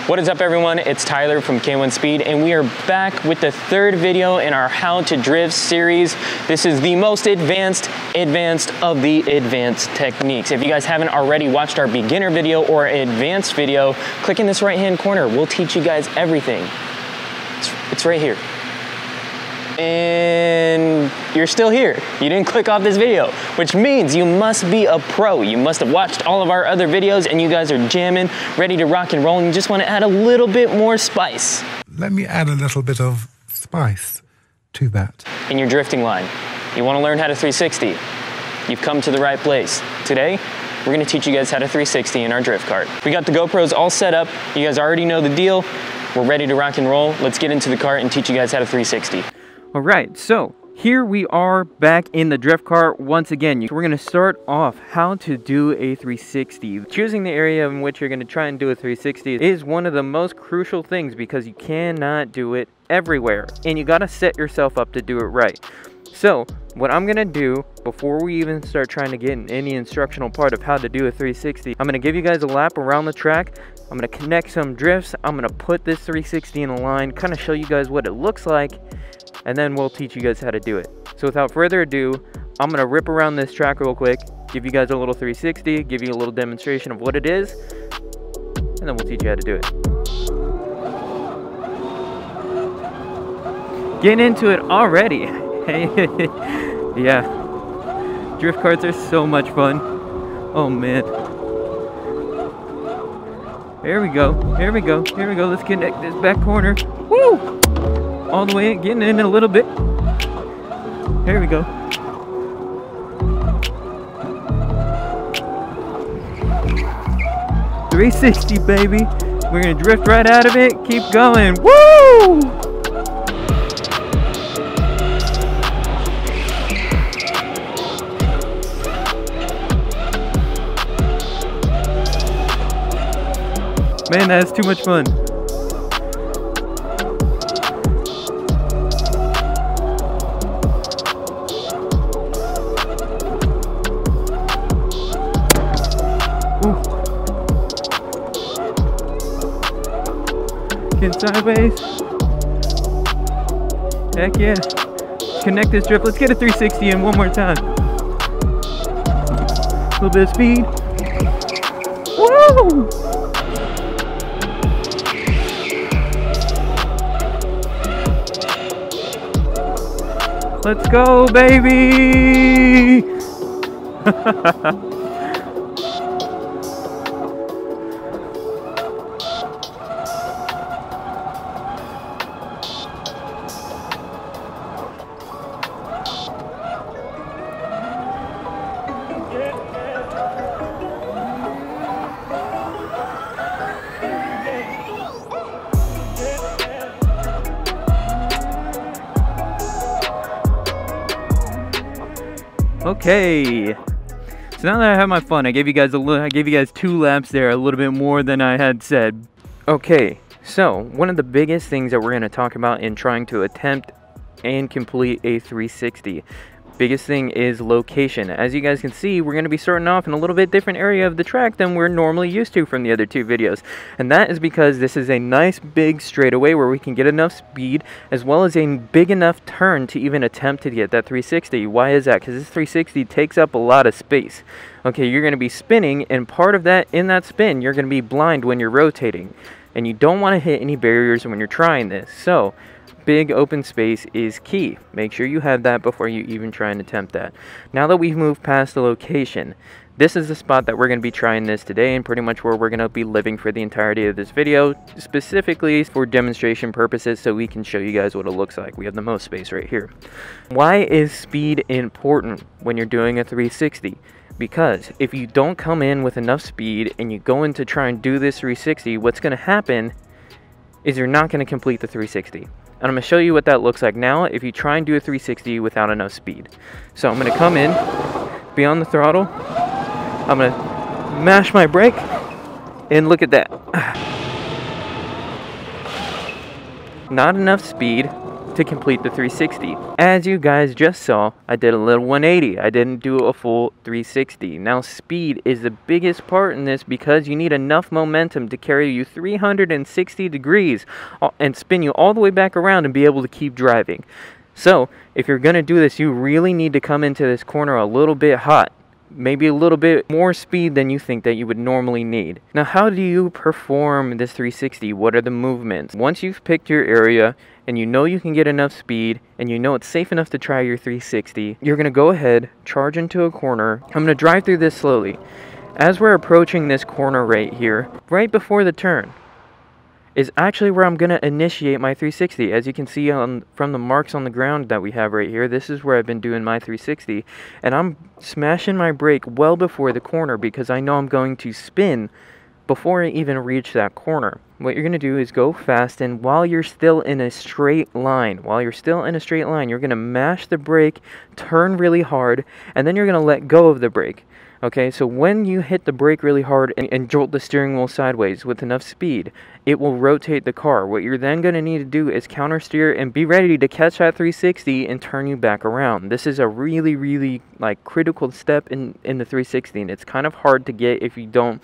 What is up everyone, it's Tyler from K1 Speed and we are back with the third video in our How to Drift series. This is the most advanced of the advanced techniques. If you guys haven't already watched our beginner video or advanced video, click in this right hand corner. We'll teach you guys everything. It's right here. And you're still here. You didn't click off this video, which means you must be a pro. You must have watched all of our other videos and you guys are jamming, ready to rock and roll, and you just want to add a little bit more spice. Let me add a little bit of spice to that. In your drifting line, you want to learn how to 360. You've come to the right place. Today, we're going to teach you guys how to 360 in our drift cart. We got the GoPros all set up. You guys already know the deal. We're ready to rock and roll. Let's get into the cart and teach you guys how to 360. All right, so here we are back in the drift cart once again. We're going to start off how to do a 360. Choosing the area in which you're going to try and do a 360 is one of the most crucial things because you cannot do it everywhere and you got to set yourself up to do it right. So what I'm going to do before we even start trying to get in any instructional part of how to do a 360, I'm going to give you guys a lap around the track. I'm going to connect some drifts. I'm going to put this 360 in a line, kind of show you guys what it looks like, and then we'll teach you guys how to do it. So without further ado, I'm going to rip around this track real quick, give you guys a little 360, give you a little demonstration of what it is, and then we'll teach you how to do it. Getting into it already. Yeah, drift carts are so much fun. Oh man. There we go, here we go, here we go. Let's connect this back corner. Woo! All the way in, getting in a little bit. Here we go. .360, baby. We're gonna drift right out of it. Keep going. Woo! Man, that's too much fun. Getting sideways. Heck yeah. Connect this drift. Let's get a 360 in one more time. A little bit of speed. Woo! Let's go, baby! Okay, so now that I have my fun, I gave you guys 2 laps there, a little bit more than I had said. Okay, so one of the biggest things that we're going to talk about in trying to attempt and complete a 360, biggest thing is location. As you guys can see, we're going to be starting off in a little bit different area of the track than we're normally used to from the other 2 videos. And that is because this is a nice big straightaway where we can get enough speed as well as a big enough turn to even attempt to get that 360. Why is that? Because this 360 takes up a lot of space. Okay, you're going to be spinning, and part of that, in that spin, you're going to be blind when you're rotating. And you don't want to hit any barriers when you're trying this. So big open space is key. Make sure you have that before you even try and attempt that. Now that we've moved past the location, this is the spot that we're going to be trying this today and pretty much where we're going to be living for the entirety of this video, specifically for demonstration purposes so we can show you guys what it looks like. We have the most space right here. Why is speed important when you're doing a 360? Because if you don't come in with enough speed and you go in to try and do this 360, what's going to happen is you're not going to complete the 360. And I'm going to show you what that looks like now if you try and do a 360 without enough speed. So I'm going to come in, be on the throttle, I'm going to mash my brake, and look at that. Not enough speed to complete the 360. As you guys just saw, I did a little 180. I didn't do a full 360. Now speed is the biggest part in this because you need enough momentum to carry you 360 degrees and spin you all the way back around and be able to keep driving. So if you're going to do this, you really need to come into this corner a little bit hot. Maybe a little bit more speed than you think that you would normally need. Now, how do you perform this 360? What are the movements? Once you've picked your area and you know you can get enough speed and you know it's safe enough to try your 360, you're going to go ahead, charge into a corner. I'm going to drive through this slowly. As we're approaching this corner right here, right before the turn, is actually where I'm going to initiate my 360. As you can see from the marks on the ground that we have right here, this is where I've been doing my 360. And I'm smashing my brake well before the corner because I know I'm going to spin before I even reach that corner. What you're going to do is go fast, and while you're still in a straight line, you're going to mash the brake, turn really hard, and then you're going to let go of the brake. Okay, so when you hit the brake really hard and jolt the steering wheel sideways with enough speed, it will rotate the car. What you're then going to need to do is counter steer and be ready to catch that 360 and turn you back around. This is a really, really critical step in the 360, and it's kind of hard to get if you don't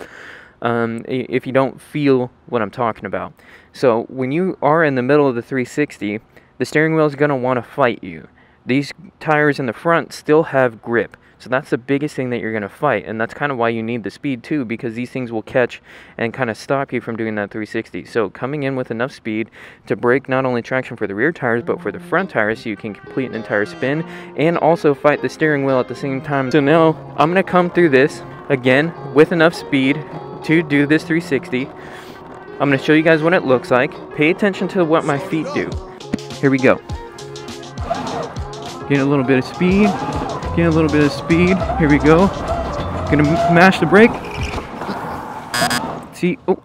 feel what I'm talking about. So when you are in the middle of the 360, the steering wheel is going to want to fight you. These tires in the front still have grip. So that's the biggest thing that you're going to fight, and that's kind of why you need the speed too, because these things will catch and kind of stop you from doing that 360. So coming in with enough speed to break not only traction for the rear tires, but for the front tires, so you can complete an entire spin and also fight the steering wheel at the same time. So now I'm going to come through this again with enough speed to do this 360. I'm going to show you guys what it looks like. Pay attention to what my feet do. Here we go. Getting a little bit of speed. Getting a little bit of speed. Here we go. Gonna mash the brake. See, oh.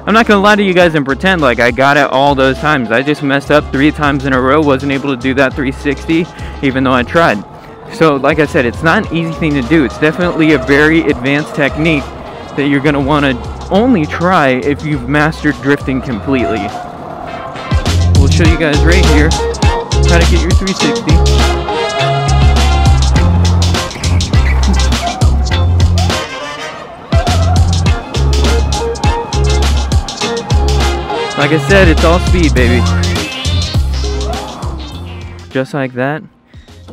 I'm not gonna lie to you guys and pretend like I got it all those times. I just messed up 3 times in a row. Wasn't able to do that 360, even though I tried. So, like I said, it's not an easy thing to do. It's definitely a very advanced technique that you're going to want to only try if you've mastered drifting completely. We'll show you guys right here how to get your 360. Like I said, it's all speed, baby. Just like that.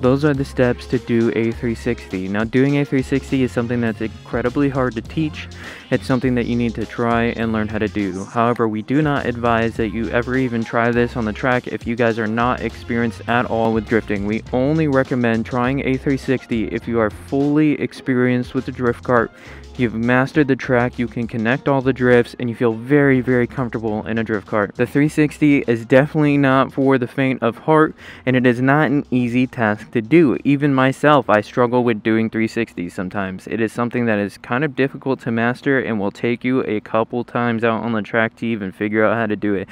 Those are the steps to do a 360. Now, doing a 360 is something that's incredibly hard to teach. It's something that you need to try and learn how to do. However, we do not advise that you ever even try this on the track if you guys are not experienced at all with drifting. We only recommend trying a 360 if you are fully experienced with the drift kart. You've mastered the track, you can connect all the drifts, and you feel very, very comfortable in a drift kart. The 360 is definitely not for the faint of heart, and it is not an easy task to do. Even myself, I struggle with doing 360s sometimes. It is something that is kind of difficult to master and will take you a couple times out on the track to even figure out how to do it.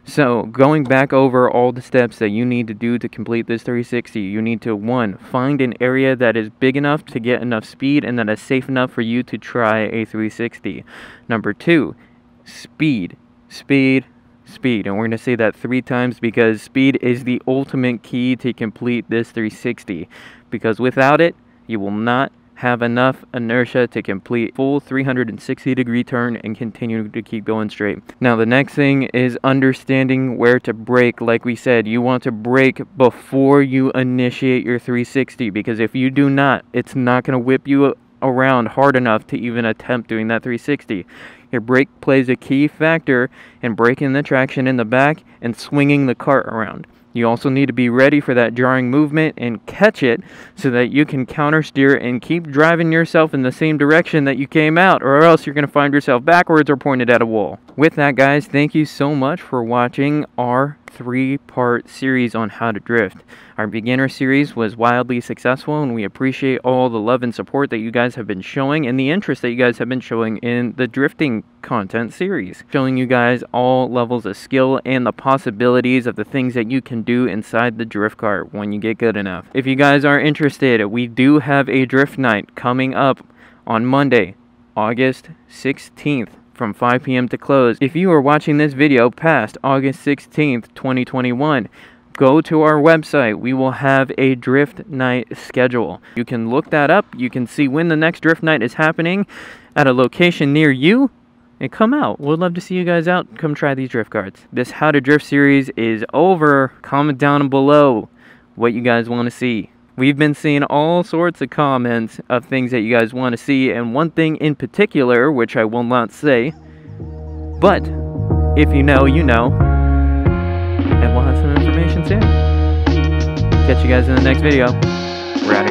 So, going back over all the steps that you need to do to complete this 360, you need to, 1, find an area that is big enough to get enough speed and that is safe enough for you to try a 360. Number 2, speed. Speed. Speed. And we're going to say that 3 times because speed is the ultimate key to complete this 360. Because without it, you will not have enough inertia to complete full 360-degree turn and continue to keep going straight. Now, the next thing is understanding where to brake. Like we said, you want to brake before you initiate your 360, because if you do not, it's not going to whip you around hard enough to even attempt doing that 360. Your brake plays a key factor in braking the traction in the back and swinging the cart around. You also need to be ready for that jarring movement and catch it so that you can counter steer and keep driving yourself in the same direction that you came out, or else you're going to find yourself backwards or pointed at a wall. With that, guys, thank you so much for watching our 3-part series on how to drift. Our beginner series was wildly successful, and we appreciate all the love and support that you guys have been showing and the interest that you guys have been showing in the drifting content series, showing you guys all levels of skill and the possibilities of the things that you can do inside the drift cart when you get good enough. If you guys are interested, we do have a drift night coming up on Monday, August 16th. From 5 p.m. to close. If you are watching this video past August 16th, 2021, go to our website. We will have a drift night schedule. You can look that up. You can see when the next drift night is happening at a location near you, and come out. We'd love to see you guys out. Come try these drift carts. This How to Drift series is over. Comment down below what you guys want to see. We've been seeing all sorts of comments of things that you guys want to see, and one thing in particular, which I will not say, but if you know, you know, and we'll have some information soon. Catch you guys in the next video. We're out of here.